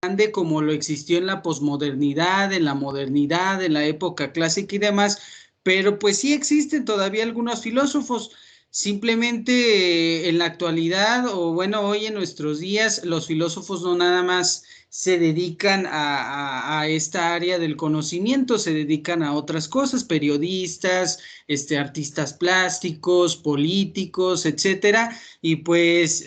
grande como lo existió en la posmodernidad, en la modernidad, en la época clásica y demás, pero pues sí existen todavía algunos filósofos. Simplemente en la actualidad, o bueno, hoy en nuestros días, los filósofos no nada más se dedican a esta área del conocimiento, se dedican a otras cosas, periodistas, artistas plásticos, políticos, etcétera, y pues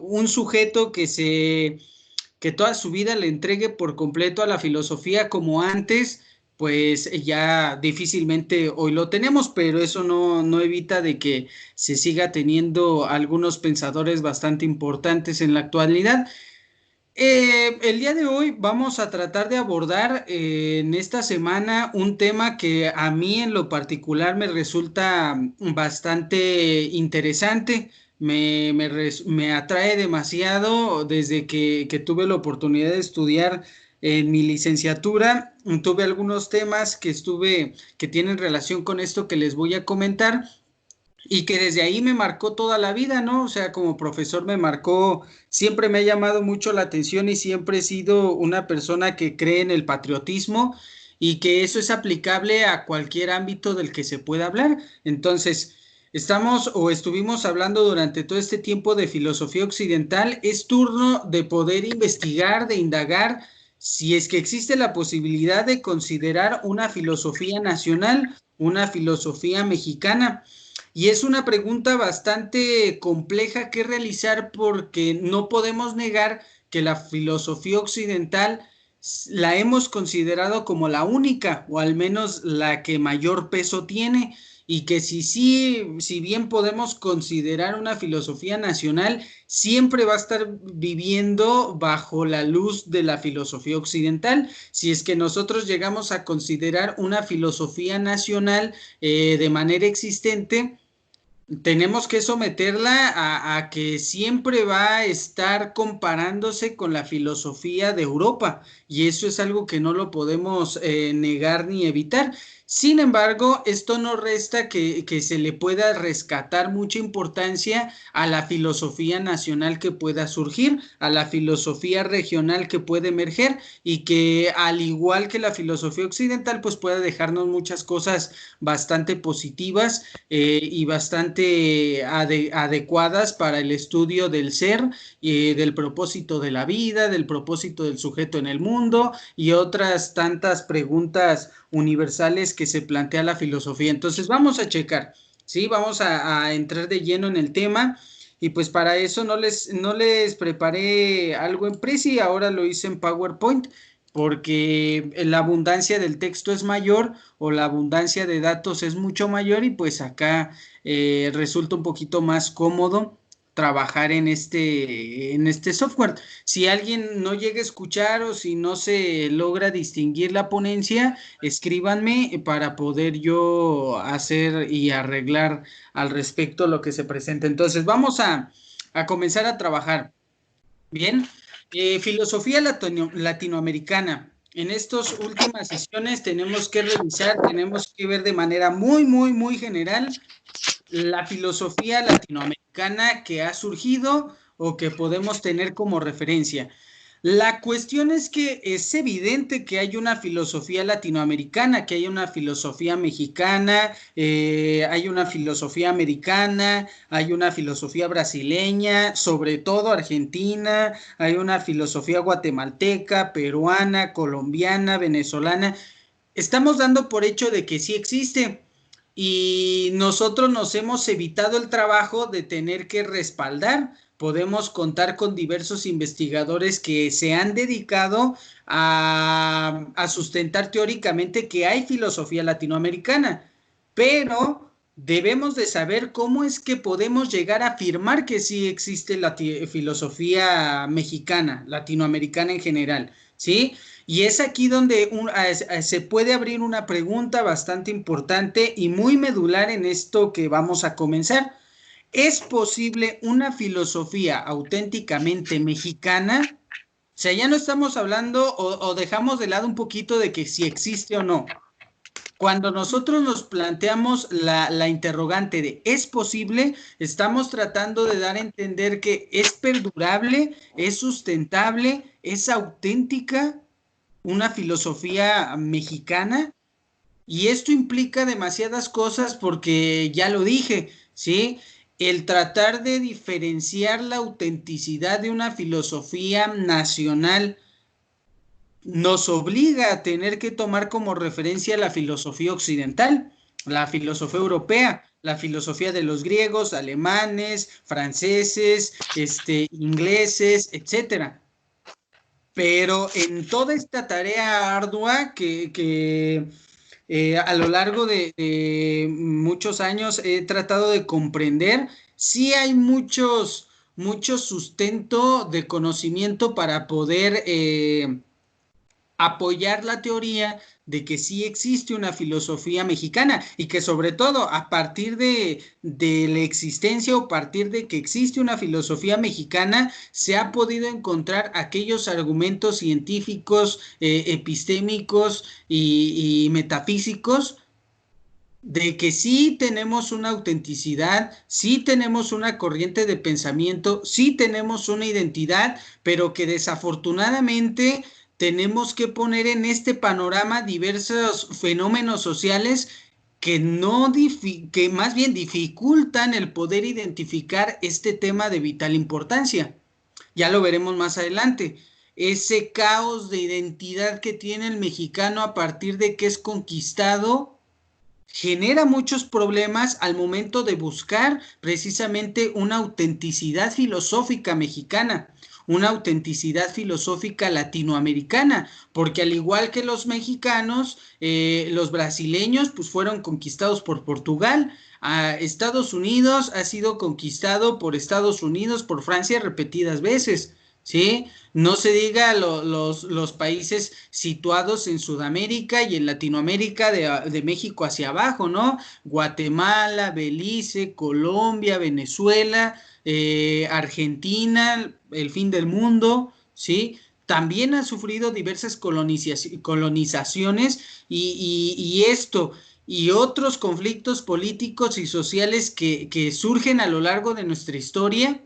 un sujeto que toda su vida le entregue por completo a la filosofía como antes, pues ya difícilmente hoy lo tenemos, pero eso no evita de que se siga teniendo algunos pensadores bastante importantes en la actualidad. El día de hoy vamos a tratar de abordar en esta semana un tema que a mí en lo particular me resulta bastante interesante, me atrae demasiado desde que tuve la oportunidad de estudiar en mi licenciatura. Tuve algunos temas que tienen relación con esto que les voy a comentar y que desde ahí me marcó toda la vida, ¿no? O sea, como profesor me marcó, siempre me ha llamado mucho la atención y siempre he sido una persona que cree en el patriotismo y que eso es aplicable a cualquier ámbito del que se pueda hablar. Entonces, estamos o estuvimos hablando durante todo este tiempo de filosofía occidental. Es turno de poder investigar, de indagar si es que existe la posibilidad de considerar una filosofía nacional, una filosofía mexicana. Y es una pregunta bastante compleja que realizar porque no podemos negar que la filosofía occidental la hemos considerado como la única o al menos la que mayor peso tiene y que si bien podemos considerar una filosofía nacional, siempre va a estar viviendo bajo la luz de la filosofía occidental. Si es que nosotros llegamos a considerar una filosofía nacional de manera existente, tenemos que someterla a que siempre va a estar comparándose con la filosofía de Europa y eso es algo que no lo podemos negar ni evitar. Sin embargo, esto no resta que se le pueda rescatar mucha importancia a la filosofía nacional que pueda surgir, a la filosofía regional que puede emerger y que al igual que la filosofía occidental, pues puede dejarnos muchas cosas bastante positivas y bastante adecuadas para el estudio del ser, del propósito de la vida, del propósito del sujeto en el mundo y otras tantas preguntas universales que se plantea la filosofía. Entonces vamos a checar, ¿sí? Vamos a entrar de lleno en el tema. Y pues para eso no les preparé algo en Prezi, ahora lo hice en PowerPoint, porque la abundancia del texto es mayor o la abundancia de datos es mucho mayor y pues acá resulta un poquito más cómodo trabajar en este software. Si alguien no llega a escuchar o si no se logra distinguir la ponencia, escríbanme para poder yo hacer y arreglar al respecto lo que se presenta. Entonces, vamos a comenzar a trabajar. Bien, filosofía latinoamericana. En estas últimas sesiones tenemos que revisar, tenemos que ver de manera muy general la filosofía latinoamericana que ha surgido o que podemos tener como referencia. La cuestión es que es evidente que hay una filosofía latinoamericana, que hay una filosofía mexicana, hay una filosofía americana, hay una filosofía brasileña, sobre todo argentina, hay una filosofía guatemalteca, peruana, colombiana, venezolana. Estamos dando por hecho de que sí existe y nosotros nos hemos evitado el trabajo de tener que respaldar. Podemos contar con diversos investigadores que se han dedicado a sustentar teóricamente que hay filosofía latinoamericana, pero debemos de saber cómo es que podemos llegar a afirmar que sí existe la filosofía mexicana, latinoamericana en general, ¿sí? Y es aquí donde se puede abrir una pregunta bastante importante y muy medular en esto que vamos a comenzar. ¿Es posible una filosofía auténticamente mexicana? O sea, ya no estamos hablando o dejamos de lado un poquito de que si existe o no. Cuando nosotros nos planteamos la interrogante de ¿es posible? Estamos tratando de dar a entender que es perdurable, es sustentable, es auténtica una filosofía mexicana. Y esto implica demasiadas cosas porque ya lo dije, ¿sí? El tratar de diferenciar la autenticidad de una filosofía nacional nos obliga a tener que tomar como referencia la filosofía occidental, la filosofía europea, la filosofía de los griegos, alemanes, franceses, ingleses, etcétera. Pero en toda esta tarea ardua que a lo largo de muchos años he tratado de comprender, sí hay mucho sustento de conocimiento para poder apoyar la teoría de que sí existe una filosofía mexicana y que sobre todo a partir de la existencia o a partir de que existe una filosofía mexicana se ha podido encontrar aquellos argumentos científicos, epistémicos y metafísicos de que sí tenemos una autenticidad, sí tenemos una corriente de pensamiento, sí tenemos una identidad, pero que desafortunadamente tenemos que poner en este panorama diversos fenómenos sociales que no que más bien dificultan el poder identificar este tema de vital importancia. Ya lo veremos más adelante. Ese caos de identidad que tiene el mexicano a partir de que es conquistado genera muchos problemas al momento de buscar precisamente una autenticidad filosófica mexicana, una autenticidad filosófica latinoamericana, porque al igual que los mexicanos, los brasileños pues fueron conquistados por Portugal. Estados Unidos ha sido conquistado por Estados Unidos, por Francia repetidas veces. ¿Sí? No se diga los países situados en Sudamérica y en Latinoamérica de México hacia abajo, ¿no? Guatemala, Belice, Colombia, Venezuela, Argentina, el fin del mundo, ¿sí? También han sufrido diversas colonizaciones y esto y otros conflictos políticos y sociales que surgen a lo largo de nuestra historia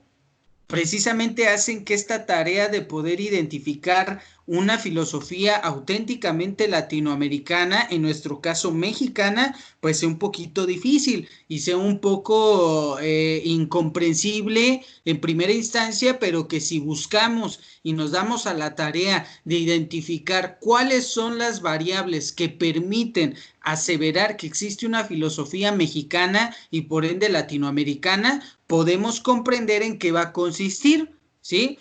precisamente hacen que esta tarea de poder identificar una filosofía auténticamente latinoamericana, en nuestro caso mexicana, pues sea un poquito difícil y sea un poco incomprensible en primera instancia, pero que si buscamos y nos damos a la tarea de identificar cuáles son las variables que permiten aseverar que existe una filosofía mexicana y por ende latinoamericana, podemos comprender en qué va a consistir, ¿sí?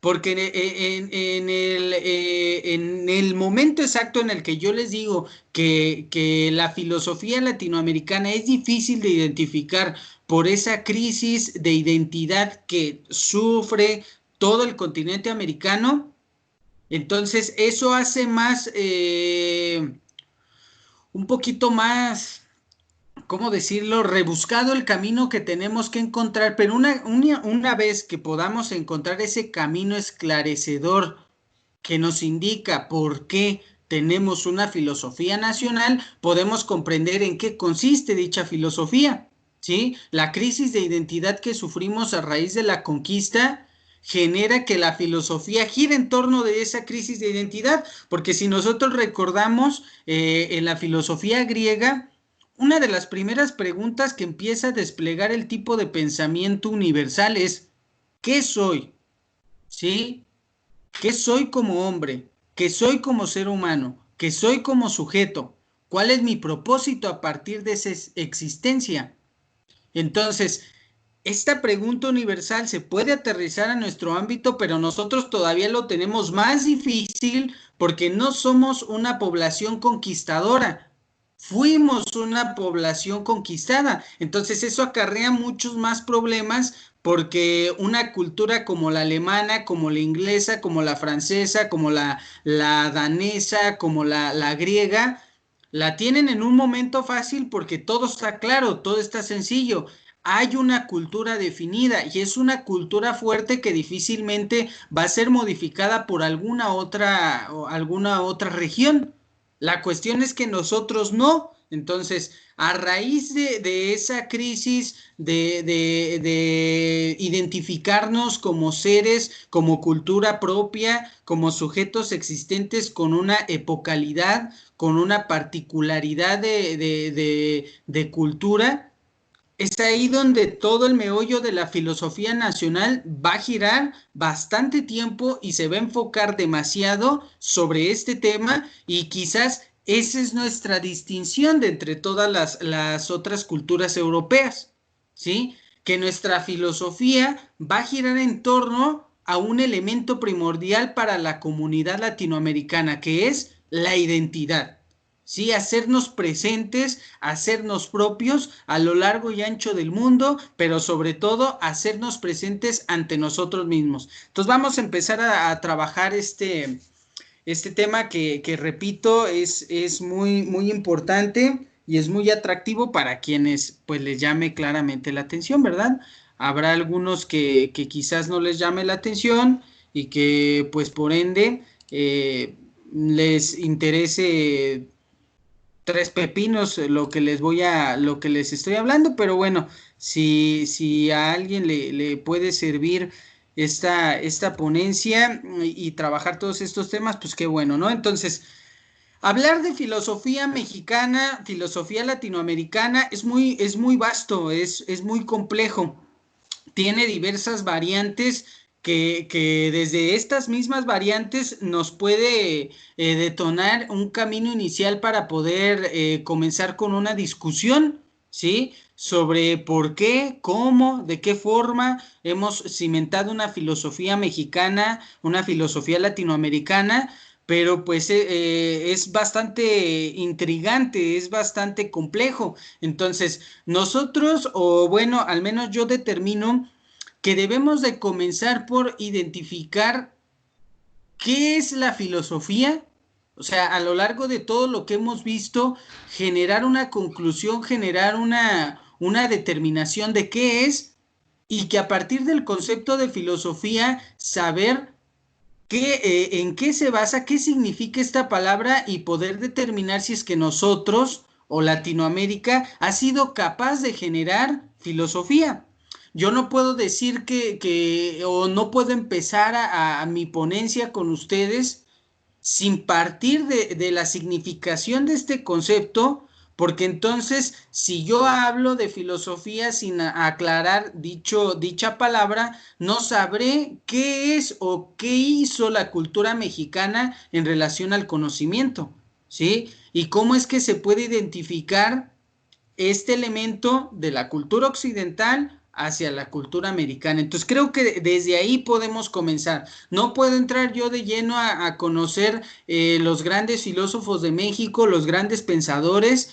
Porque en el momento exacto en el que yo les digo que la filosofía latinoamericana es difícil de identificar por esa crisis de identidad que sufre todo el continente americano, entonces eso hace más, un poquito más, ¿cómo decirlo? Rebuscado el camino que tenemos que encontrar, pero una vez que podamos encontrar ese camino esclarecedor que nos indica por qué tenemos una filosofía nacional, podemos comprender en qué consiste dicha filosofía, ¿sí? La crisis de identidad que sufrimos a raíz de la conquista genera que la filosofía gire en torno de esa crisis de identidad, porque si nosotros recordamos en la filosofía griega, una de las primeras preguntas que empieza a desplegar el tipo de pensamiento universal es ¿qué soy? ¿Sí? ¿Qué soy como hombre? ¿Qué soy como ser humano? ¿Qué soy como sujeto? ¿Cuál es mi propósito a partir de esa existencia? Entonces, esta pregunta universal se puede aterrizar a nuestro ámbito, pero nosotros todavía lo tenemos más difícil porque no somos una población conquistadora. Fuimos una población conquistada. Entonces eso acarrea muchos más problemas porque una cultura como la alemana, como la inglesa, como la francesa, como la danesa, como la griega, la tienen en un momento fácil porque todo está claro, todo está sencillo. Hay una cultura definida y es una cultura fuerte que difícilmente va a ser modificada por alguna otra región. La cuestión es que nosotros no. Entonces, a raíz de esa crisis de identificarnos como seres, como cultura propia, como sujetos existentes con una epocalidad, con una particularidad de cultura, es ahí donde todo el meollo de la filosofía nacional va a girar bastante tiempo y se va a enfocar demasiado sobre este tema, y quizás esa es nuestra distinción de entre todas las otras culturas europeas, ¿sí? Que nuestra filosofía va a girar en torno a un elemento primordial para la comunidad latinoamericana, que es la identidad. Sí, hacernos presentes, hacernos propios a lo largo y ancho del mundo, pero sobre todo hacernos presentes ante nosotros mismos. Entonces vamos a empezar a trabajar este tema que repito, es muy importante y es muy atractivo para quienes pues les llame claramente la atención, ¿verdad? Habrá algunos que quizás no les llame la atención y que pues por ende les interese tres pepinos lo que les estoy hablando, pero bueno, si a alguien le puede servir esta ponencia y trabajar todos estos temas, pues qué bueno, ¿no? Entonces, hablar de filosofía mexicana, filosofía latinoamericana, es muy vasto, es muy complejo, tiene diversas variantes que desde estas mismas variantes nos puede detonar un camino inicial para poder comenzar con una discusión, ¿sí? Sobre por qué, cómo, de qué forma hemos cimentado una filosofía mexicana, una filosofía latinoamericana, pero pues es bastante intrigante, es bastante complejo. Entonces, nosotros, o bueno, al menos yo determino que debemos de comenzar por identificar qué es la filosofía, o sea, a lo largo de todo lo que hemos visto, generar una conclusión, generar una determinación de qué es, y que a partir del concepto de filosofía, saber en qué se basa, qué significa esta palabra, y poder determinar si es que nosotros o Latinoamérica ha sido capaz de generar filosofía. Yo no puedo decir o no puedo empezar a mi ponencia con ustedes sin partir de la significación de este concepto, porque entonces si yo hablo de filosofía sin aclarar dicha palabra, no sabré qué es o qué hizo la cultura mexicana en relación al conocimiento, ¿sí? Y cómo es que se puede identificar este elemento de la cultura occidental hacia la cultura americana. Entonces creo que desde ahí podemos comenzar. No puedo entrar yo de lleno a conocer los grandes filósofos de México, los grandes pensadores,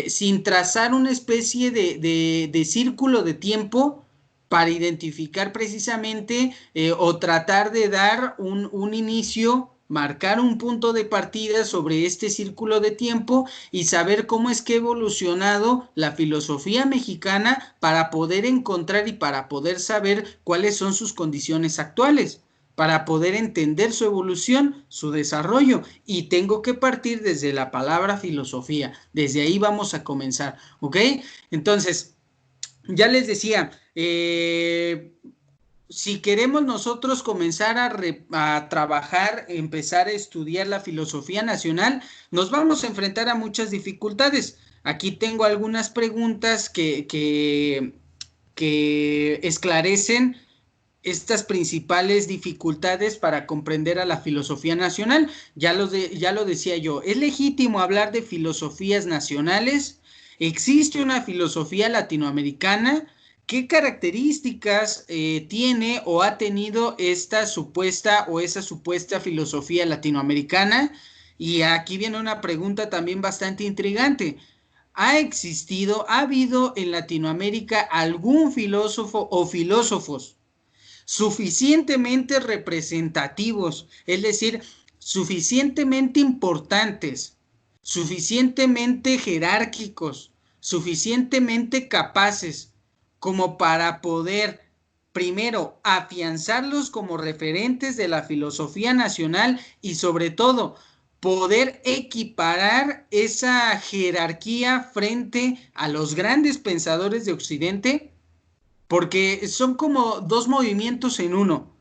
sin trazar una especie de círculo de tiempo para identificar precisamente o tratar de dar un inicio, marcar un punto de partida sobre este círculo de tiempo y saber cómo es que ha evolucionado la filosofía mexicana para poder encontrar y para poder saber cuáles son sus condiciones actuales, para poder entender su evolución, su desarrollo. Y tengo que partir desde la palabra filosofía. Desde ahí vamos a comenzar, ¿ok? Entonces, ya les decía, si queremos nosotros comenzar a trabajar, empezar a estudiar la filosofía nacional, nos vamos a enfrentar a muchas dificultades. Aquí tengo algunas preguntas que esclarecen estas principales dificultades para comprender a la filosofía nacional. Ya lo decía yo, ¿es legítimo hablar de filosofías nacionales? ¿Existe una filosofía latinoamericana? ¿Qué características tiene o ha tenido esta supuesta o esa supuesta filosofía latinoamericana? Y aquí viene una pregunta también bastante intrigante. ¿Ha habido en Latinoamérica algún filósofo o filósofos suficientemente representativos, es decir, suficientemente importantes, suficientemente jerárquicos, suficientemente capaces como para poder, primero, afianzarlos como referentes de la filosofía nacional y sobre todo poder equiparar esa jerarquía frente a los grandes pensadores de Occidente, porque son como dos movimientos en uno.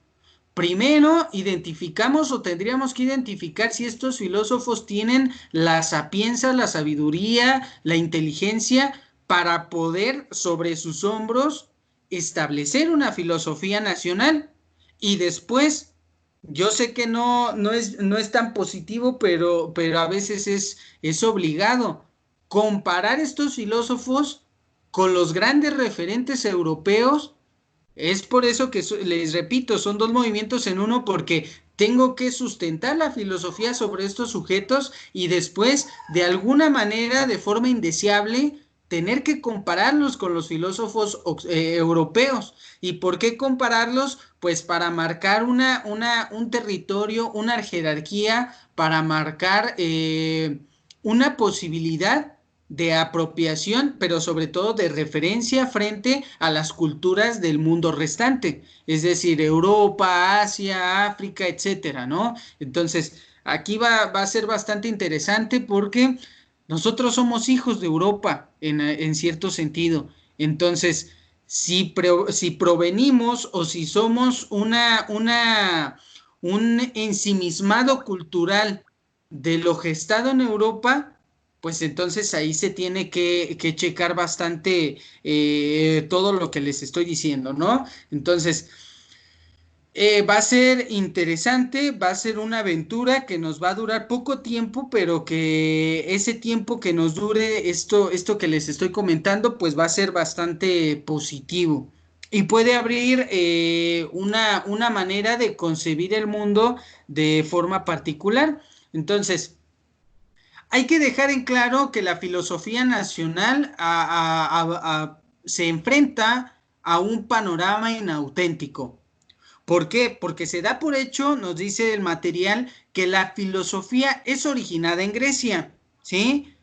Primero, identificamos o tendríamos que identificar si estos filósofos tienen la sapienza, la sabiduría, la inteligencia para poder sobre sus hombros establecer una filosofía nacional. Y después, yo sé que no es tan positivo, pero a veces es obligado comparar estos filósofos con los grandes referentes europeos. Es por eso que les repito, son dos movimientos en uno, porque tengo que sustentar la filosofía sobre estos sujetos y después, de alguna manera, de forma indeseable, tener que compararlos con los filósofos europeos. ¿Y por qué compararlos? Pues para marcar un territorio, una jerarquía, para marcar una posibilidad de apropiación, pero sobre todo de referencia frente a las culturas del mundo restante, es decir, Europa, Asia, África, etcétera, ¿no? Entonces, aquí va a ser bastante interesante porque nosotros somos hijos de Europa en cierto sentido. Entonces, si provenimos o si somos un ensimismado cultural de lo gestado en Europa, pues entonces ahí se tiene que checar bastante todo lo que les estoy diciendo, ¿no? Entonces, va a ser interesante, va a ser una aventura que nos va a durar poco tiempo, pero que ese tiempo que nos dure esto que les estoy comentando, pues va a ser bastante positivo. Y puede abrir una manera de concebir el mundo de forma particular. Entonces, hay que dejar en claro que la filosofía nacional se enfrenta a un panorama inauténtico. ¿Por qué? Porque se da por hecho, nos dice el material, que la filosofía es originada en Grecia, ¿sí?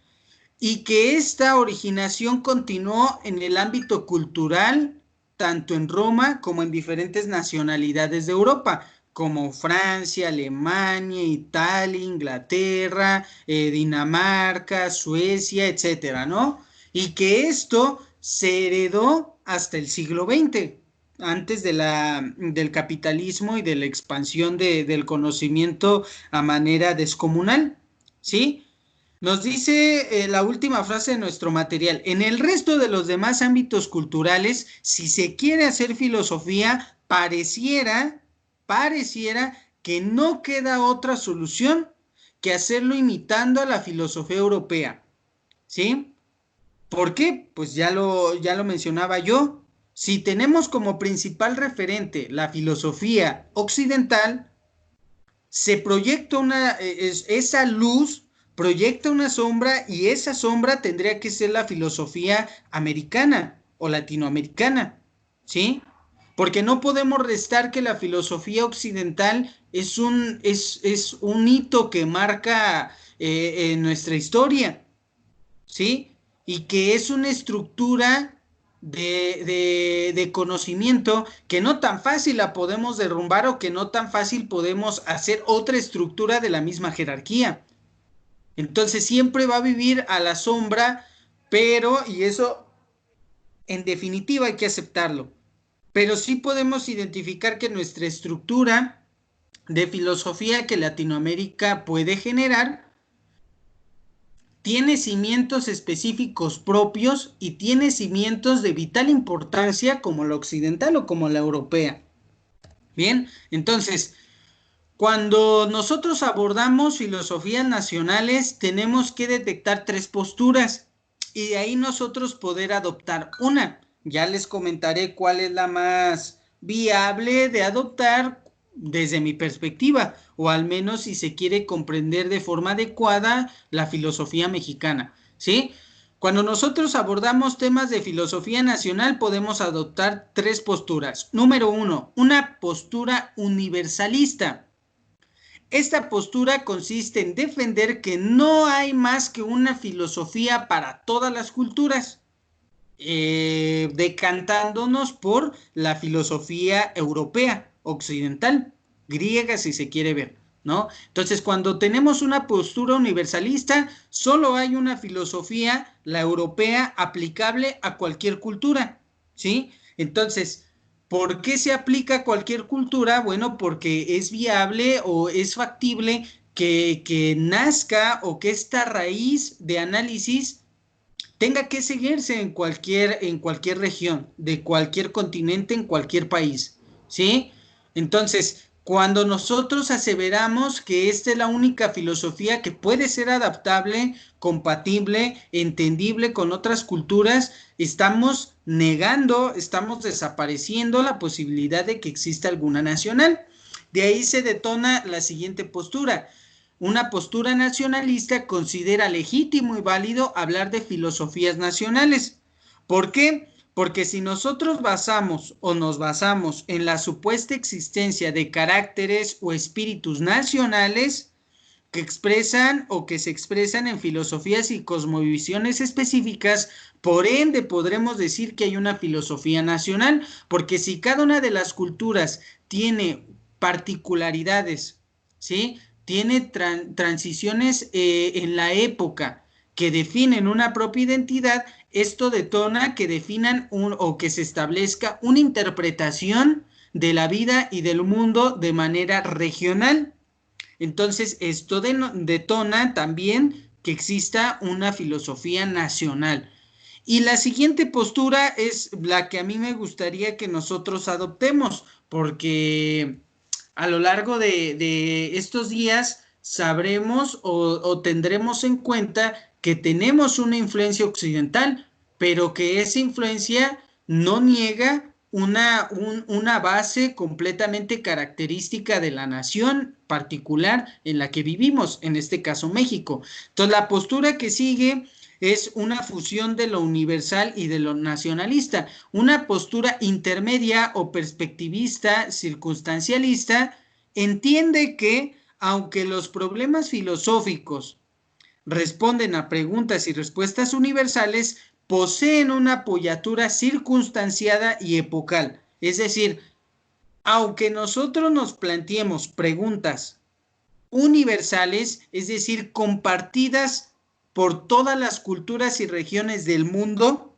Y que esta originación continuó en el ámbito cultural, tanto en Roma como en diferentes nacionalidades de Europa, como Francia, Alemania, Italia, Inglaterra, Dinamarca, Suecia, etcétera, ¿no? Y que esto se heredó hasta el siglo XX, antes del capitalismo y de la expansión del conocimiento a manera descomunal, ¿sí? Nos dice la última frase de nuestro material: en el resto de los demás ámbitos culturales, si se quiere hacer filosofía, pareciera que no queda otra solución que hacerlo imitando a la filosofía europea, ¿sí? ¿Por qué? Pues ya lo mencionaba yo. Si tenemos como principal referente la filosofía occidental, se proyecta esa luz proyecta una sombra, y esa sombra tendría que ser la filosofía americana o latinoamericana, ¿sí? Porque no podemos restar que la filosofía occidental es un hito que marca en nuestra historia, ¿sí? Y que es una estructura de conocimiento que no tan fácil la podemos derrumbar, o que no tan fácil podemos hacer otra estructura de la misma jerarquía. Entonces siempre va a vivir a la sombra, y eso en definitiva hay que aceptarlo. Pero sí podemos identificar que nuestra estructura de filosofía que Latinoamérica puede generar tiene cimientos específicos propios y tiene cimientos de vital importancia como la occidental o como la europea. Bien, entonces, cuando nosotros abordamos filosofías nacionales, tenemos que detectar tres posturas y de ahí nosotros poder adoptar una. Ya les comentaré cuál es la más viable de adoptar desde mi perspectiva, o al menos si se quiere comprender de forma adecuada la filosofía mexicana, ¿sí? Cuando nosotros abordamos temas de filosofía nacional, podemos adoptar tres posturas. Número uno, una postura universalista. Esta postura consiste en defender que no hay más que una filosofía para todas las culturas, decantándonos por la filosofía europea, occidental, griega si se quiere ver, ¿no? Entonces, cuando tenemos una postura universalista, solo hay una filosofía, la europea, aplicable a cualquier cultura, ¿sí? Entonces, ¿por qué se aplica a cualquier cultura? Bueno, porque es viable o es factible que nazca o que esta raíz de análisis tenga que seguirse en cualquier región, de cualquier continente, en cualquier país, ¿sí? Entonces, cuando nosotros aseveramos que esta es la única filosofía que puede ser adaptable, compatible, entendible con otras culturas, estamos negando, estamos desapareciendo la posibilidad de que exista alguna nacional. De ahí se detona la siguiente postura. Una postura nacionalista considera legítimo y válido hablar de filosofías nacionales. ¿Por qué? Porque si nosotros nos basamos en la supuesta existencia de caracteres o espíritus nacionales que expresan o que se expresan en filosofías y cosmovisiones específicas, por ende podremos decir que hay una filosofía nacional, porque si cada una de las culturas tiene particularidades, ¿sí? Tiene transiciones en la época que definen una propia identidad, esto detona que definan o que se establezca una interpretación de la vida y del mundo de manera regional. Entonces, esto detona también que exista una filosofía nacional. Y la siguiente postura es la que a mí me gustaría que nosotros adoptemos, porque a lo largo de estos días sabremos o tendremos en cuenta que tenemos una influencia occidental, pero que esa influencia no niega una base completamente característica de la nación particular en la que vivimos, en este caso México. Entonces, la postura que sigue es una fusión de lo universal y de lo nacionalista, una postura intermedia o perspectivista, circunstancialista, entiende que, aunque los problemas filosóficos responden a preguntas y respuestas universales, poseen una apoyatura circunstanciada y epocal. Es decir, aunque nosotros nos planteemos preguntas universales, es decir, compartidas por todas las culturas y regiones del mundo,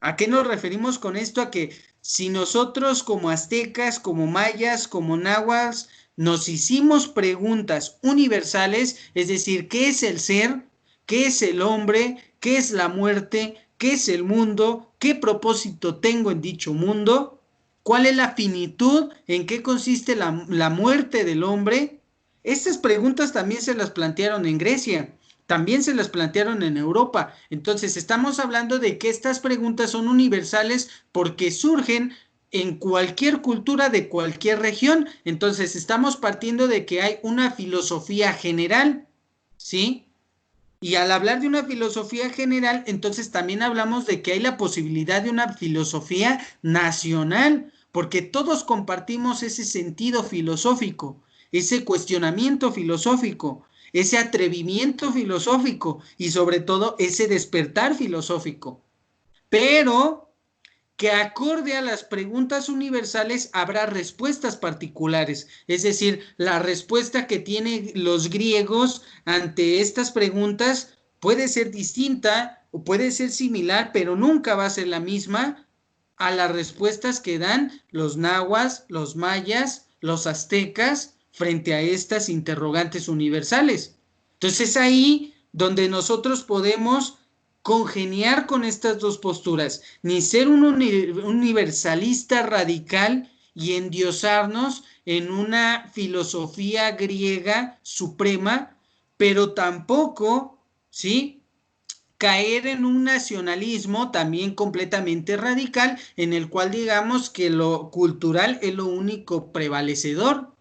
¿a qué nos referimos con esto? A que si nosotros como aztecas, como mayas, como náhuatl, nos hicimos preguntas universales, es decir, ¿qué es el ser? ¿Qué es el hombre? ¿Qué es la muerte? ¿Qué es el mundo? ¿Qué propósito tengo en dicho mundo? ¿Cuál es la finitud? ¿En qué consiste la muerte del hombre? Estas preguntas también se las plantearon en Grecia, también se las plantearon en Europa. Entonces, estamos hablando de que estas preguntas son universales porque surgen en cualquier cultura de cualquier región. Entonces, estamos partiendo de que hay una filosofía general, ¿sí? Y al hablar de una filosofía general, entonces también hablamos de que hay la posibilidad de una filosofía nacional, porque todos compartimos ese sentido filosófico, ese cuestionamiento filosófico, ese atrevimiento filosófico y sobre todo ese despertar filosófico. Pero que acorde a las preguntas universales habrá respuestas particulares, es decir, la respuesta que tienen los griegos ante estas preguntas puede ser distinta o puede ser similar, pero nunca va a ser la misma a las respuestas que dan los nahuas, los mayas, los aztecas frente a estas interrogantes universales. Entonces es ahí donde nosotros podemos congeniar con estas dos posturas, ni ser un universalista radical y endiosarnos en una filosofía griega suprema, pero tampoco, ¿sí?, caer en un nacionalismo también completamente radical, en el cual digamos que lo cultural es lo único prevalecedor.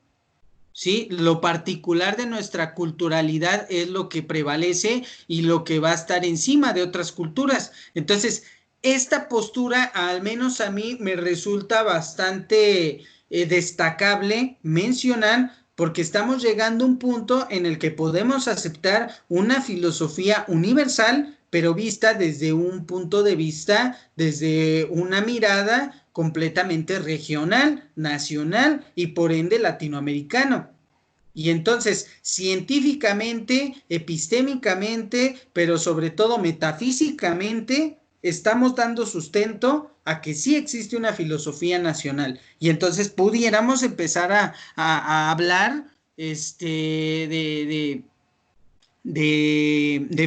¿Sí? Lo particular de nuestra culturalidad es lo que prevalece y lo que va a estar encima de otras culturas. Entonces, esta postura, al menos a mí, me resulta bastante destacable mencionar porque estamos llegando a un punto en el que podemos aceptar una filosofía universal, pero vista desde un punto de vista, desde una mirada completamente regional, nacional y por ende latinoamericano. Y entonces, científicamente, epistémicamente, pero sobre todo metafísicamente, estamos dando sustento a que sí existe una filosofía nacional. Y entonces pudiéramos empezar a hablar de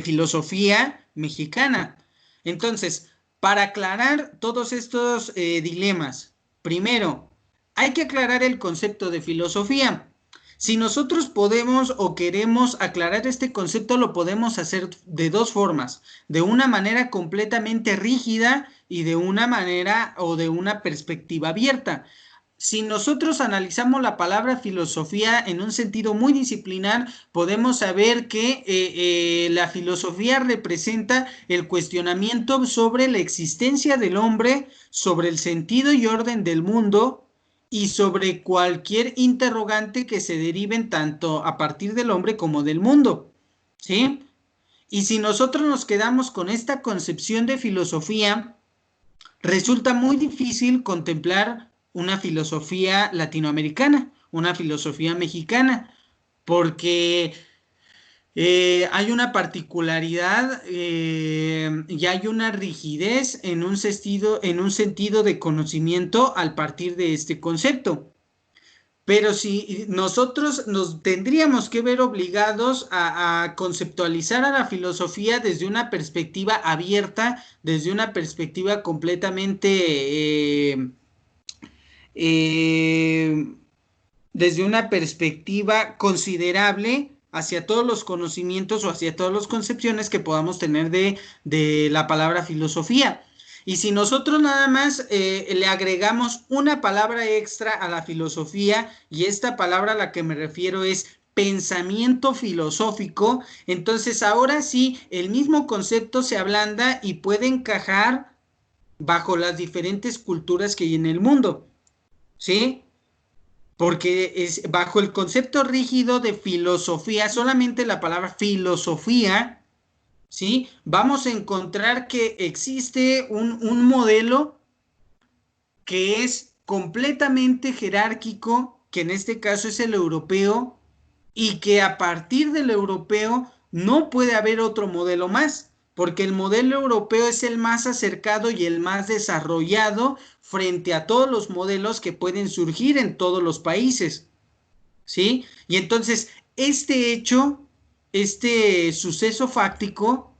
filosofía mexicana. Entonces, para aclarar todos estos dilemas, primero, hay que aclarar el concepto de filosofía. Si nosotros podemos o queremos aclarar este concepto, lo podemos hacer de dos formas, de una manera completamente rígida y de una manera o de una perspectiva abierta. Si nosotros analizamos la palabra filosofía en un sentido muy disciplinar, podemos saber que la filosofía representa el cuestionamiento sobre la existencia del hombre, sobre el sentido y orden del mundo y sobre cualquier interrogante que se deriven tanto a partir del hombre como del mundo. ¿Sí? Y si nosotros nos quedamos con esta concepción de filosofía, resulta muy difícil contemplar una filosofía latinoamericana, una filosofía mexicana, porque hay una particularidad y hay una rigidez en un sentido de conocimiento al partir de este concepto. Pero si nosotros nos tendríamos que ver obligados a conceptualizar a la filosofía desde una perspectiva abierta, desde una perspectiva completamente, eh, desde una perspectiva considerable hacia todos los conocimientos o hacia todas las concepciones que podamos tener de la palabra filosofía. Y si nosotros nada más le agregamos una palabra extra a la filosofía, y esta palabra a la que me refiero es pensamiento filosófico, entonces ahora sí el mismo concepto se ablanda y puede encajar bajo las diferentes culturas que hay en el mundo, ¿sí? Porque es bajo el concepto rígido de filosofía, solamente la palabra filosofía, ¿sí? Vamos a encontrar que existe un modelo que es completamente jerárquico, que en este caso es el europeo, y que a partir del europeo no puede haber otro modelo más, porque el modelo europeo es el más acercado y el más desarrollado frente a todos los modelos que pueden surgir en todos los países, ¿sí? Y entonces, este hecho, este suceso fáctico,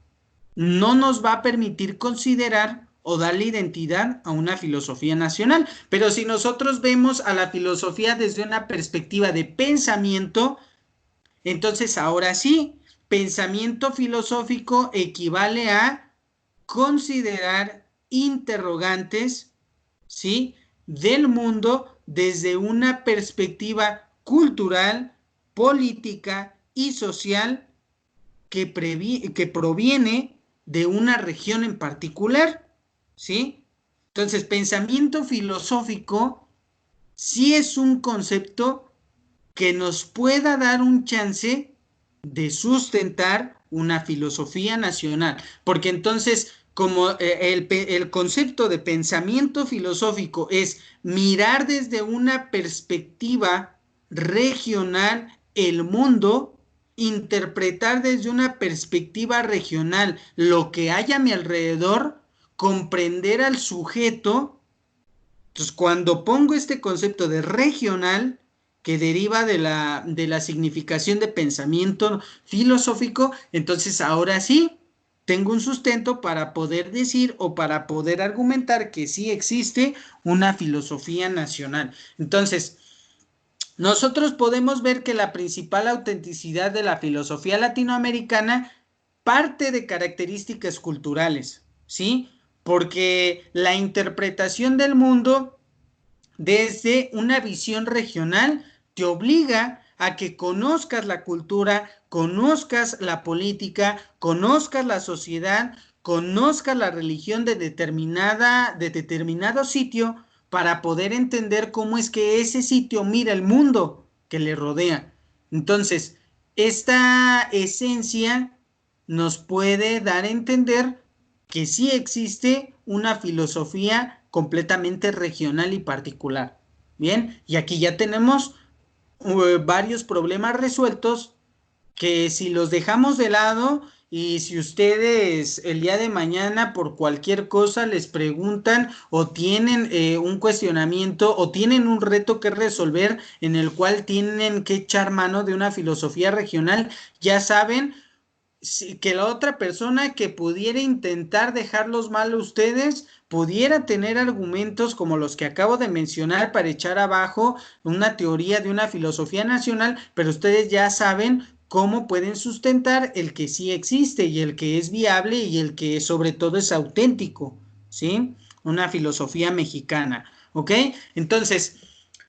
no nos va a permitir considerar o darle identidad a una filosofía nacional. Pero si nosotros vemos a la filosofía desde una perspectiva de pensamiento, entonces ahora sí, pensamiento filosófico equivale a considerar interrogantes, ¿sí? Del mundo desde una perspectiva cultural, política y social que proviene de una región en particular, ¿sí? Entonces, pensamiento filosófico sí es un concepto que nos pueda dar un chance de sustentar una filosofía nacional, porque entonces, como el concepto de pensamiento filosófico es mirar desde una perspectiva regional el mundo, interpretar desde una perspectiva regional lo que hay a mi alrededor, comprender al sujeto. Entonces, cuando pongo este concepto de regional, que deriva de la significación de pensamiento filosófico, entonces ahora sí tengo un sustento para poder decir o para poder argumentar que sí existe una filosofía nacional. Entonces, nosotros podemos ver que la principal autenticidad de la filosofía latinoamericana parte de características culturales, ¿sí? Porque la interpretación del mundo desde una visión regional te obliga a que conozcas la cultura, conozcas la política, conozcas la sociedad, conozcas la religión de determinado sitio para poder entender cómo es que ese sitio mira el mundo que le rodea. Entonces, esta esencia nos puede dar a entender que sí existe una filosofía completamente regional y particular. Bien, y aquí ya tenemos varios problemas resueltos que si los dejamos de lado y si ustedes el día de mañana por cualquier cosa les preguntan o tienen un cuestionamiento o tienen un reto que resolver en el cual tienen que echar mano de una filosofía regional, ya saben que la otra persona que pudiera intentar dejarlos mal a ustedes pudiera tener argumentos como los que acabo de mencionar para echar abajo una teoría de una filosofía nacional, pero ustedes ya saben cómo pueden sustentar el que sí existe y el que es viable y el que sobre todo es auténtico, ¿sí? Una filosofía mexicana, ¿ok? Entonces,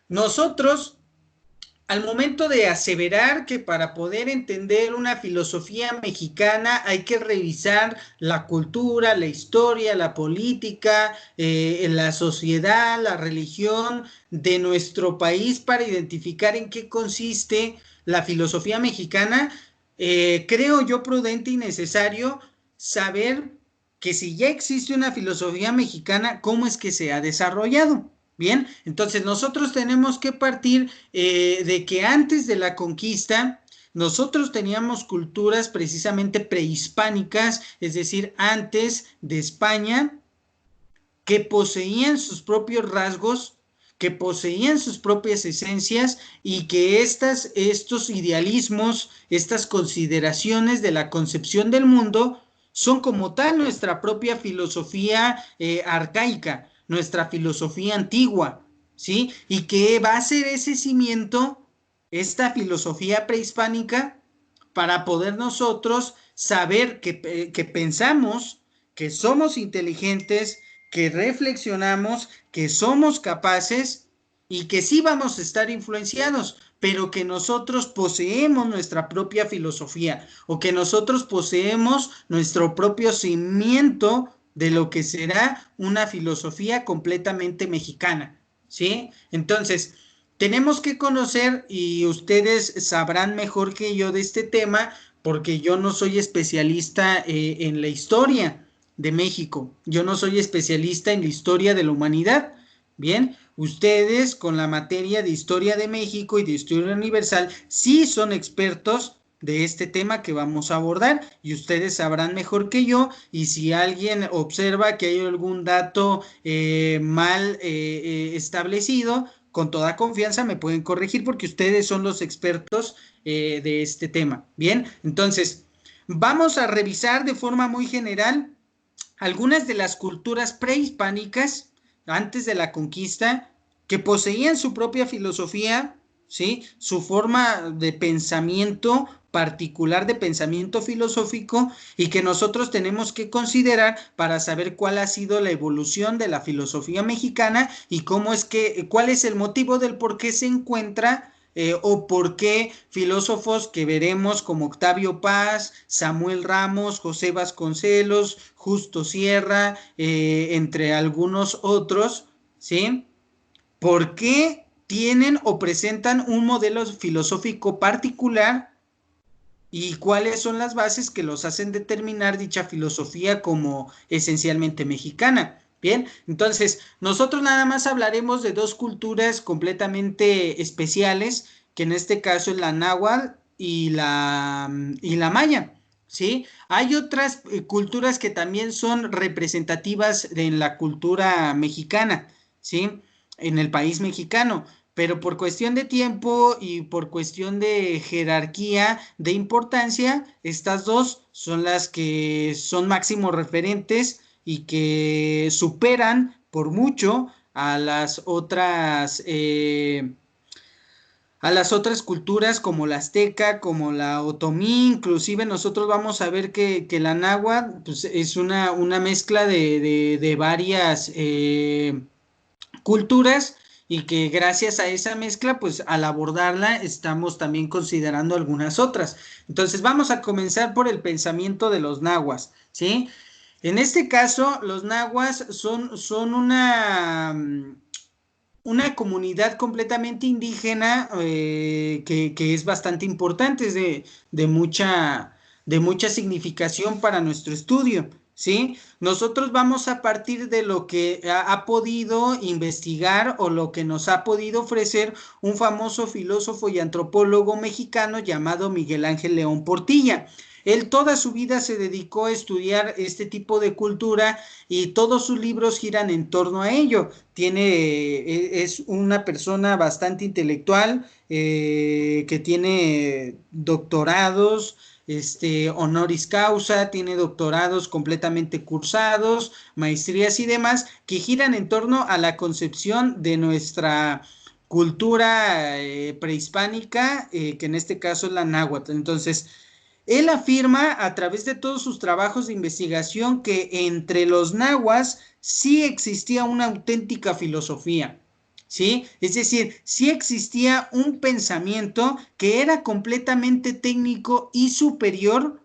nosotros al momento de aseverar que para poder entender una filosofía mexicana hay que revisar la cultura, la historia, la política, la sociedad, la religión de nuestro país para identificar en qué consiste la filosofía mexicana, creo yo prudente y necesario saber que si ya existe una filosofía mexicana, ¿cómo es que se ha desarrollado? Bien, entonces nosotros tenemos que partir de que antes de la conquista nosotros teníamos culturas precisamente prehispánicas, es decir, antes de España, que poseían sus propios rasgos, que poseían sus propias esencias y que estos idealismos, estas consideraciones de la concepción del mundo son como tal nuestra propia filosofía arcaica, nuestra filosofía antigua, ¿sí? Y que va a ser ese cimiento, esta filosofía prehispánica, para poder nosotros saber que pensamos, que somos inteligentes, que reflexionamos, que somos capaces y que sí vamos a estar influenciados, pero que nosotros poseemos nuestra propia filosofía o que nosotros poseemos nuestro propio cimiento de lo que será una filosofía completamente mexicana, ¿sí? Entonces, tenemos que conocer y ustedes sabrán mejor que yo de este tema porque yo no soy especialista en la historia de México. Yo no soy especialista en la historia de la humanidad. Bien, ustedes con la materia de historia de México y de historia universal sí son expertos de este tema que vamos a abordar y ustedes sabrán mejor que yo y si alguien observa que hay algún dato mal establecido, con toda confianza me pueden corregir porque ustedes son los expertos de este tema. Bien, entonces vamos a revisar de forma muy general algunas de las culturas prehispánicas antes de la conquista que poseían su propia filosofía, ¿sí? Su forma de pensamiento particular de pensamiento filosófico y que nosotros tenemos que considerar para saber cuál ha sido la evolución de la filosofía mexicana y cómo es que, cuál es el motivo del por qué se encuentra o por qué filósofos que veremos como Octavio Paz, Samuel Ramos, José Vasconcelos, Justo Sierra, entre algunos otros, ¿sí? ¿Por qué tienen o presentan un modelo filosófico particular y cuáles son las bases que los hacen determinar dicha filosofía como esencialmente mexicana? Bien, entonces nosotros nada más hablaremos de dos culturas completamente especiales, que en este caso es la náhuatl y la maya, ¿sí? Hay otras culturas que también son representativas en la cultura mexicana, ¿sí? En el país mexicano, pero por cuestión de tiempo y por cuestión de jerarquía, de importancia, estas dos son las que son máximos referentes y que superan por mucho a las otras culturas como la azteca, como la otomí, inclusive nosotros vamos a ver que la náhuatl pues, es una mezcla de varias culturas y que gracias a esa mezcla, pues al abordarla estamos también considerando algunas otras. Entonces vamos a comenzar por el pensamiento de los nahuas, ¿sí? En este caso, los nahuas son una comunidad completamente indígena que es bastante importante, es de mucha significación para nuestro estudio. ¿sí? Nosotros vamos a partir de lo que ha podido investigar o lo que nos ha podido ofrecer un famoso filósofo y antropólogo mexicano llamado Miguel Ángel León Portilla. Él toda su vida se dedicó a estudiar este tipo de cultura y todos sus libros giran en torno a ello. Es una persona bastante intelectual que tiene doctorados, honoris causa, tiene doctorados completamente cursados, maestrías y demás, que giran en torno a la concepción de nuestra cultura prehispánica, que en este caso es la náhuatl. Entonces, él afirma a través de todos sus trabajos de investigación que entre los nahuas sí existía una auténtica filosofía, ¿sí? Es decir, sí existía un pensamiento que era completamente técnico y superior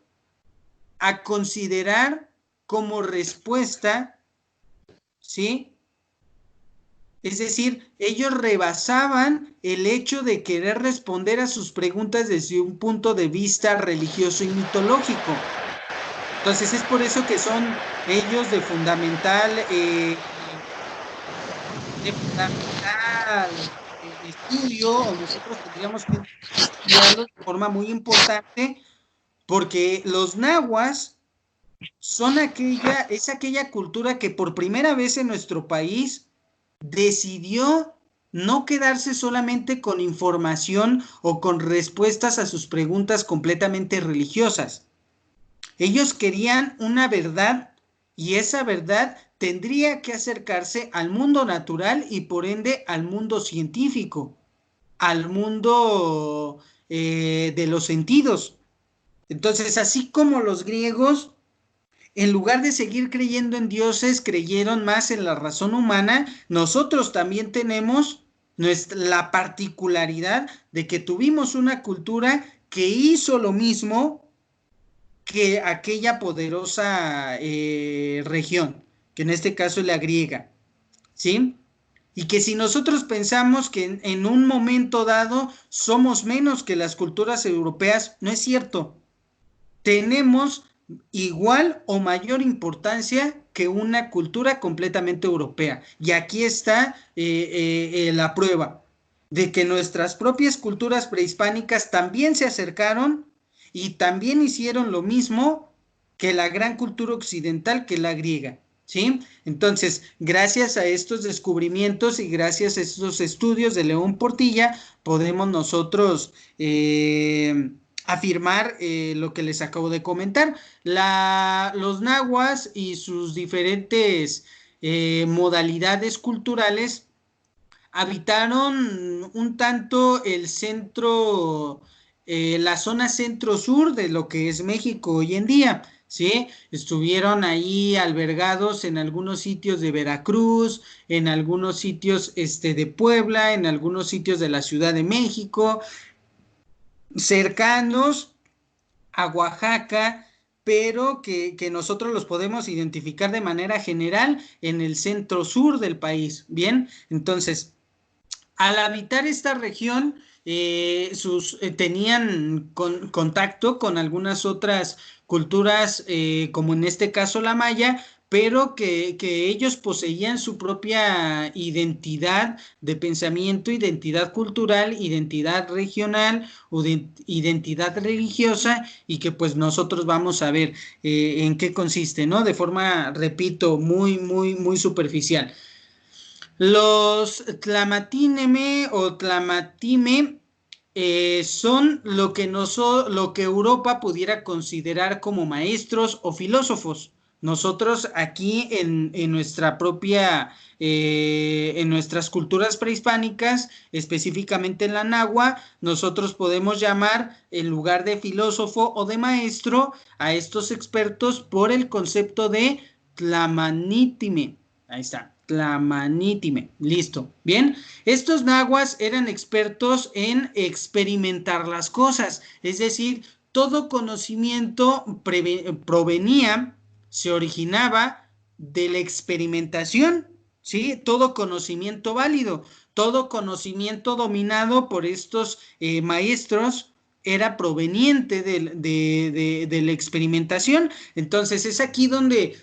a considerar como respuesta, ¿sí? Es decir, ellos rebasaban el hecho de querer responder a sus preguntas desde un punto de vista religioso y mitológico. Entonces es por eso que son ellos de fundamental estudio, o nosotros tendríamos que estudiarlos de forma muy importante, porque los nahuas es aquella cultura que por primera vez en nuestro país decidió no quedarse solamente con información o con respuestas a sus preguntas completamente religiosas. Ellos querían una verdad y esa verdad tendría que acercarse al mundo natural y por ende al mundo científico, al mundo de los sentidos. Entonces, así como los griegos, en lugar de seguir creyendo en dioses, creyeron más en la razón humana, nosotros también tenemos la particularidad de que tuvimos una cultura que hizo lo mismo que aquella poderosa región, que en este caso es la griega, ¿sí? Y que si nosotros pensamos que en un momento dado somos menos que las culturas europeas, no es cierto. Tenemos igual o mayor importancia que una cultura completamente europea. Y aquí está la prueba de que nuestras propias culturas prehispánicas también se acercaron y también hicieron lo mismo que la gran cultura occidental, que la griega. ¿Sí? Entonces, gracias a estos descubrimientos y gracias a estos estudios de León Portilla, podemos nosotros afirmar lo que les acabo de comentar. Los nahuas y sus diferentes modalidades culturales habitaron un tanto el centro, la zona centro-sur de lo que es México hoy en día, ¿sí? Estuvieron ahí albergados en algunos sitios de Veracruz, en algunos sitios de Puebla, en algunos sitios de la Ciudad de México, cercanos a Oaxaca, pero que nosotros los podemos identificar de manera general en el centro sur del país. Bien, entonces, al habitar esta región, tenían contacto con algunas otras culturas, como en este caso la maya, pero que ellos poseían su propia identidad de pensamiento, identidad cultural, identidad regional o identidad religiosa y que pues nosotros vamos a ver en qué consiste, ¿no? De forma, repito, muy superficial. Los tlamatíneme o tlamatime son lo que Europa pudiera considerar como maestros o filósofos. Nosotros aquí en nuestra propia, en nuestras culturas prehispánicas, específicamente en la náhuatl, nosotros podemos llamar en lugar de filósofo o de maestro a estos expertos por el concepto de tlamanítime. Ahí está. Tlamanítime. Listo. Bien. Estos nahuas eran expertos en experimentar las cosas. Es decir, todo conocimiento provenía, se originaba de la experimentación. ¿Sí? Todo conocimiento válido. Todo conocimiento dominado por estos maestros era proveniente de la experimentación. Entonces es aquí donde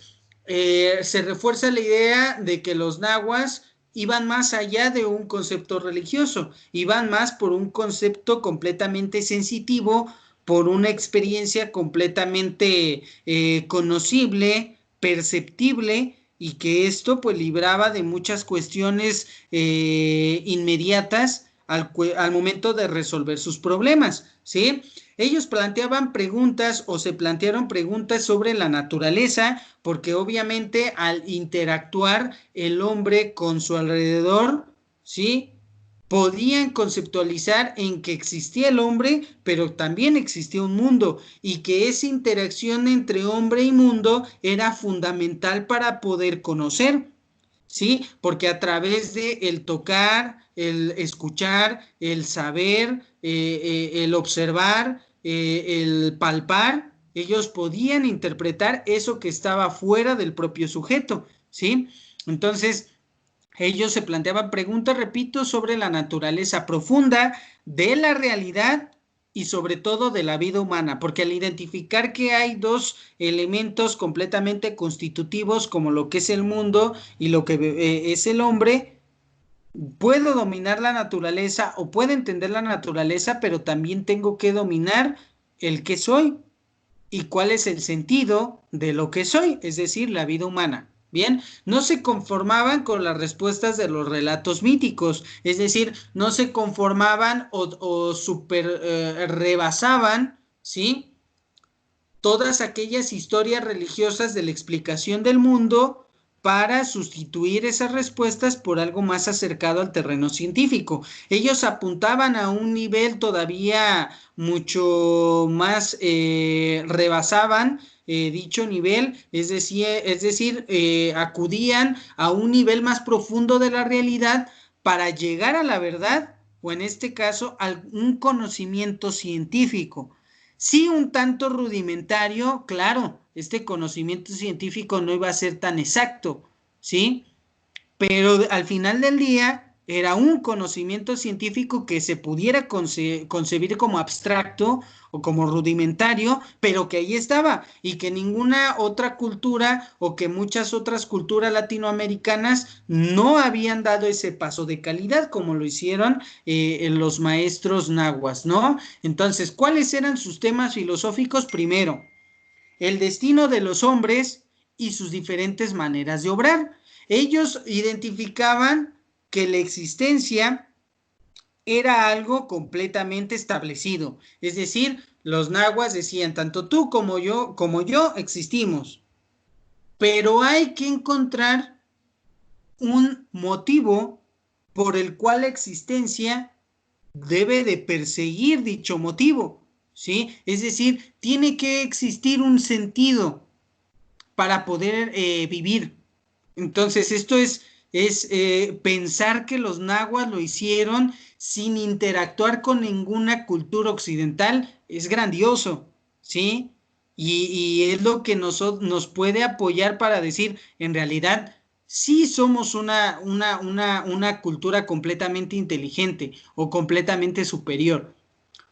se refuerza la idea de que los nahuas iban más allá de un concepto religioso, iban más por un concepto completamente sensitivo, por una experiencia completamente conocible, perceptible, y que esto pues libraba de muchas cuestiones inmediatas al momento de resolver sus problemas, ¿sí? Ellos planteaban preguntas o se plantearon preguntas sobre la naturaleza, porque obviamente al interactuar el hombre con su alrededor, ¿sí? Podían conceptualizar en que existía el hombre, pero también existía un mundo, y que esa interacción entre hombre y mundo era fundamental para poder conocer. ¿Sí? Porque a través de el tocar, el escuchar, el saber, el observar, el palpar, ellos podían interpretar eso que estaba fuera del propio sujeto, ¿sí? Entonces, ellos se planteaban preguntas, repito, sobre la naturaleza profunda de la realidad y sobre todo de la vida humana, porque al identificar que hay dos elementos completamente constitutivos como lo que es el mundo y lo que es el hombre, puedo dominar la naturaleza o puedo entender la naturaleza, pero también tengo que dominar el que soy y cuál es el sentido de lo que soy, es decir, la vida humana. Bien, no se conformaban con las respuestas de los relatos míticos, es decir, no se conformaban o super rebasaban, ¿sí? Todas aquellas historias religiosas de la explicación del mundo para sustituir esas respuestas por algo más acercado al terreno científico. Ellos apuntaban a un nivel todavía mucho más, rebasaban dicho nivel, es decir, acudían a un nivel más profundo de la realidad para llegar a la verdad, o en este caso, a un conocimiento científico. Sí, un tanto rudimentario, claro, este conocimiento científico no iba a ser tan exacto, ¿sí? Pero al final del día era un conocimiento científico que se pudiera concebir como abstracto o como rudimentario, pero que ahí estaba y que ninguna otra cultura o que muchas otras culturas latinoamericanas no habían dado ese paso de calidad como lo hicieron los maestros nahuas, ¿no? Entonces, ¿cuáles eran sus temas filosóficos? Primero, el destino de los hombres y sus diferentes maneras de obrar. Ellos identificaban que la existencia era algo completamente establecido, es decir, los nahuas decían, tanto tú como yo existimos, pero hay que encontrar un motivo por el cual la existencia debe de perseguir dicho motivo, ¿sí? Es decir, tiene que existir un sentido para poder vivir. Entonces, esto es pensar que los nahuas lo hicieron sin interactuar con ninguna cultura occidental, es grandioso, ¿sí? Y es lo que nos puede apoyar para decir, en realidad, sí somos una cultura completamente inteligente o completamente superior,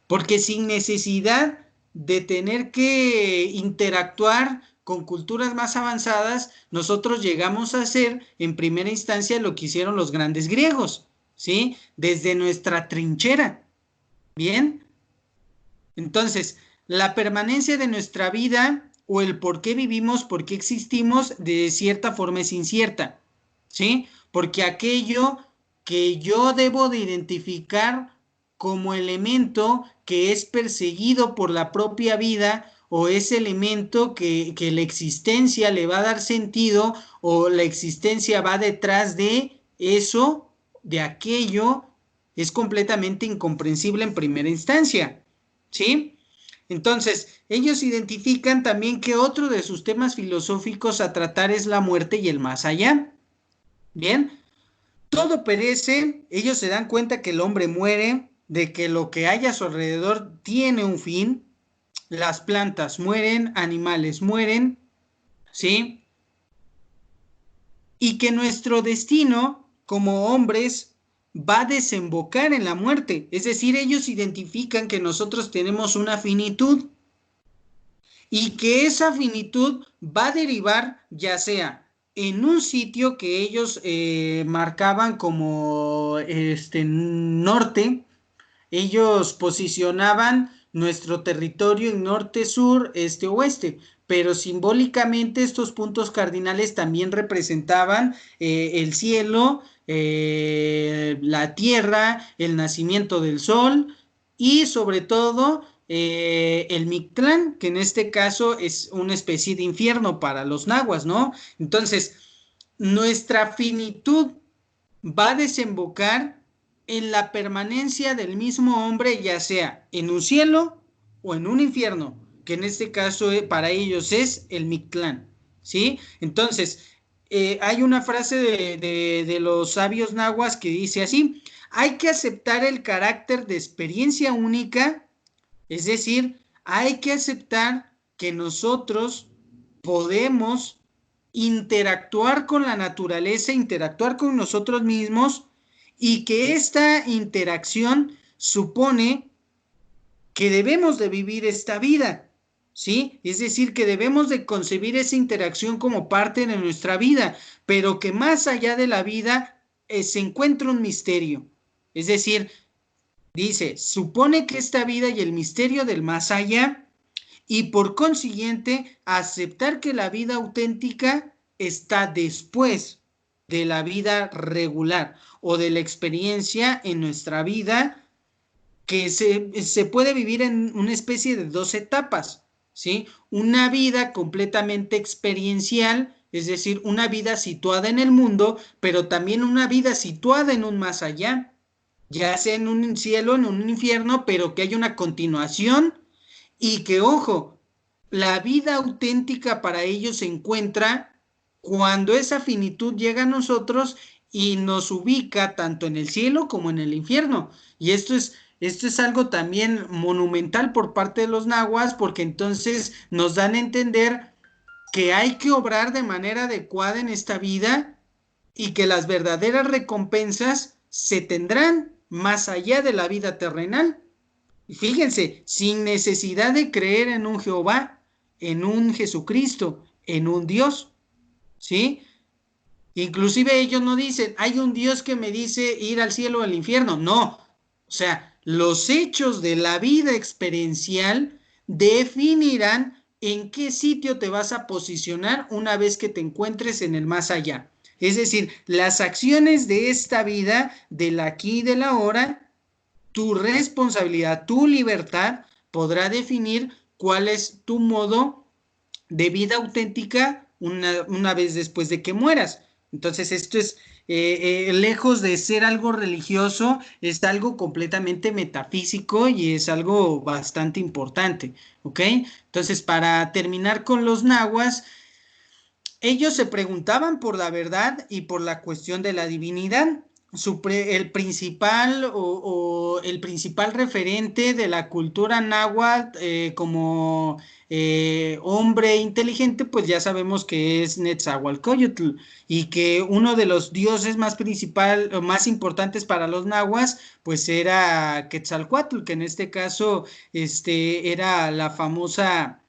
porque sin necesidad de tener que interactuar con culturas más avanzadas, nosotros llegamos a hacer en primera instancia lo que hicieron los grandes griegos, ¿sí? Desde nuestra trinchera, ¿bien? Entonces, la permanencia de nuestra vida o el por qué vivimos, por qué existimos, de cierta forma es incierta, ¿sí? Porque aquello que yo debo de identificar como elemento que es perseguido por la propia vida o ese elemento que la existencia le va a dar sentido o la existencia va detrás de eso, de aquello, es completamente incomprensible en primera instancia. ¿Sí? Entonces, ellos identifican también que otro de sus temas filosóficos a tratar es la muerte y el más allá. Bien, todo perece, ellos se dan cuenta que el hombre muere, de que lo que hay a su alrededor tiene un fin, las plantas mueren, animales mueren, ¿sí? Y que nuestro destino como hombres va a desembocar en la muerte. Es decir, ellos identifican que nosotros tenemos una finitud y que esa finitud va a derivar ya sea en un sitio que ellos marcaban como norte. Ellos posicionaban nuestro territorio en norte, sur, este, oeste, pero simbólicamente estos puntos cardinales también representaban el cielo, la tierra, el nacimiento del sol y sobre todo el Mictlán, que en este caso es una especie de infierno para los nahuas, ¿no? Entonces, nuestra finitud va a desembocar en la permanencia del mismo hombre, ya sea en un cielo o en un infierno, que en este caso para ellos es el Mictlán, ¿sí? Entonces, hay una frase de los sabios nahuas que dice así: hay que aceptar el carácter de experiencia única, es decir, hay que aceptar que nosotros podemos interactuar con la naturaleza, interactuar con nosotros mismos y que esta interacción supone que debemos de vivir esta vida, ¿sí? Es decir, que debemos de concebir esa interacción como parte de nuestra vida, pero que más allá de la vida se encuentra un misterio. Es decir, dice, supone que esta vida y el misterio del más allá, y por consiguiente aceptar que la vida auténtica está después de la vida regular o de la experiencia en nuestra vida, que se puede vivir en una especie de dos etapas, ¿sí? Una vida completamente experiencial, es decir, una vida situada en el mundo, pero también una vida situada en un más allá, ya sea en un cielo, en un infierno, pero que haya una continuación y que, ojo, la vida auténtica para ellos se encuentra cuando esa finitud llega a nosotros y nos ubica tanto en el cielo como en el infierno. Y esto es algo también monumental por parte de los nahuas, porque entonces nos dan a entender que hay que obrar de manera adecuada en esta vida y que las verdaderas recompensas se tendrán más allá de la vida terrenal. Y fíjense, sin necesidad de creer en un Jehová, en un Jesucristo, en un Dios, ¿sí? Inclusive ellos no dicen, hay un Dios que me dice ir al cielo o al infierno. No, o sea, los hechos de la vida experiencial definirán en qué sitio te vas a posicionar una vez que te encuentres en el más allá. Es decir, las acciones de esta vida, del aquí y del ahora, tu responsabilidad, tu libertad podrá definir cuál es tu modo de vida auténtica una vez después de que mueras. Entonces, esto es, lejos de ser algo religioso, es algo completamente metafísico y es algo bastante importante, ¿ok? Entonces, para terminar con los nahuas, ellos se preguntaban por la verdad y por la cuestión de la divinidad. El principal el principal referente de la cultura náhuatl como hombre inteligente, pues ya sabemos que es Netzahualcóyotl y que uno de los dioses más principal o más importantes para los nahuas, pues era Quetzalcóatl, que en este caso era la famosa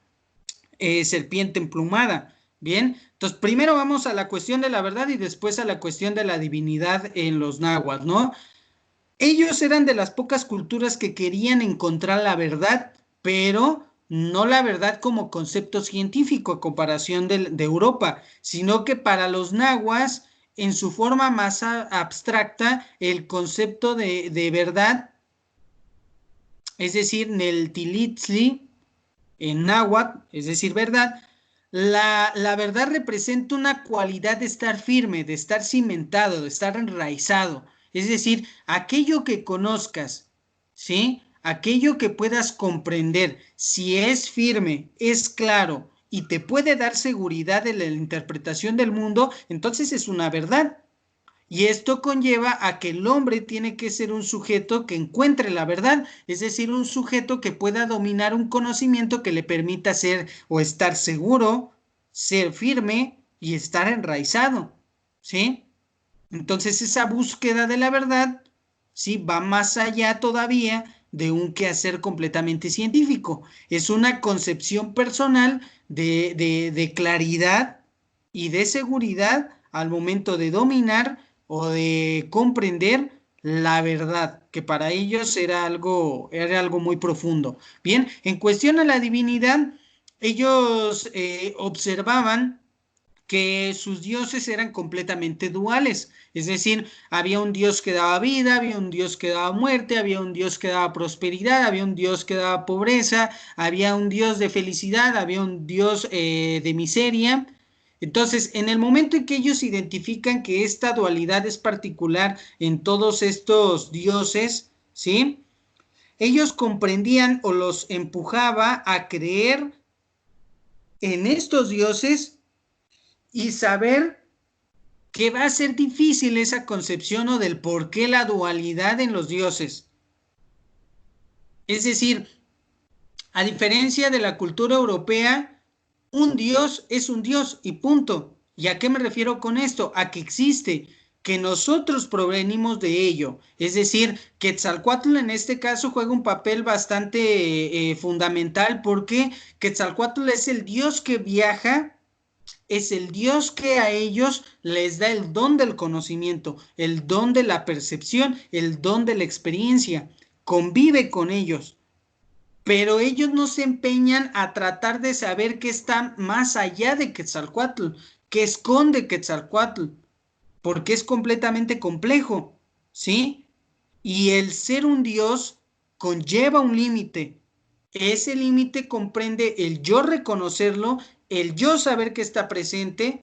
serpiente emplumada. Bien, entonces primero vamos a la cuestión de la verdad y después a la cuestión de la divinidad en los náhuatl, ¿no? Ellos eran de las pocas culturas que querían encontrar la verdad, pero no la verdad como concepto científico a comparación de Europa, sino que para los nahuas, en su forma más abstracta, el concepto de verdad, es decir, Neltilitzli, en náhuatl, es decir, verdad, la verdad representa una cualidad de estar firme, de estar cimentado, de estar enraizado. Es decir, aquello que conozcas, ¿sí? Aquello que puedas comprender, si es firme, es claro y te puede dar seguridad en la interpretación del mundo, entonces es una verdad. Y esto conlleva a que el hombre tiene que ser un sujeto que encuentre la verdad, es decir, un sujeto que pueda dominar un conocimiento que le permita ser o estar seguro, ser firme y estar enraizado, ¿sí? Entonces esa búsqueda de la verdad ¿sí? Va más allá todavía de un quehacer completamente científico. Es una concepción personal de claridad y de seguridad al momento de dominar o de comprender la verdad, que para ellos era algo muy profundo. Bien, en cuestión a la divinidad, ellos observaban que sus dioses eran completamente duales, es decir, había un dios que daba vida, había un dios que daba muerte, había un dios que daba prosperidad, había un dios que daba pobreza, había un dios de felicidad, había un dios de miseria. Entonces, en el momento en que ellos identifican que esta dualidad es particular en todos estos dioses, ¿sí? Ellos comprendían o los empujaba a creer en estos dioses y saber que va a ser difícil esa concepción o del por qué la dualidad en los dioses. Es decir, a diferencia de la cultura europea, un dios es un dios y punto. ¿Y a qué me refiero con esto? A que existe, que nosotros provenimos de ello. Es decir, Quetzalcóatl en este caso juega un papel bastante fundamental porque Quetzalcóatl es el dios que viaja, es el Dios que a ellos les da el don del conocimiento, el don de la percepción, el don de la experiencia. Convive con ellos, pero ellos no se empeñan a tratar de saber qué está más allá de Quetzalcóatl, qué esconde Quetzalcóatl, porque es completamente complejo, ¿sí? Y el ser un Dios conlleva un límite. Ese límite comprende el yo reconocerlo, el yo saber que está presente,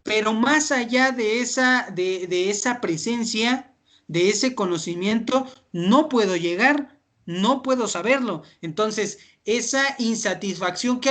pero más allá de esa presencia, de ese conocimiento, no puedo llegar, no puedo saberlo. Entonces, esa insatisfacción que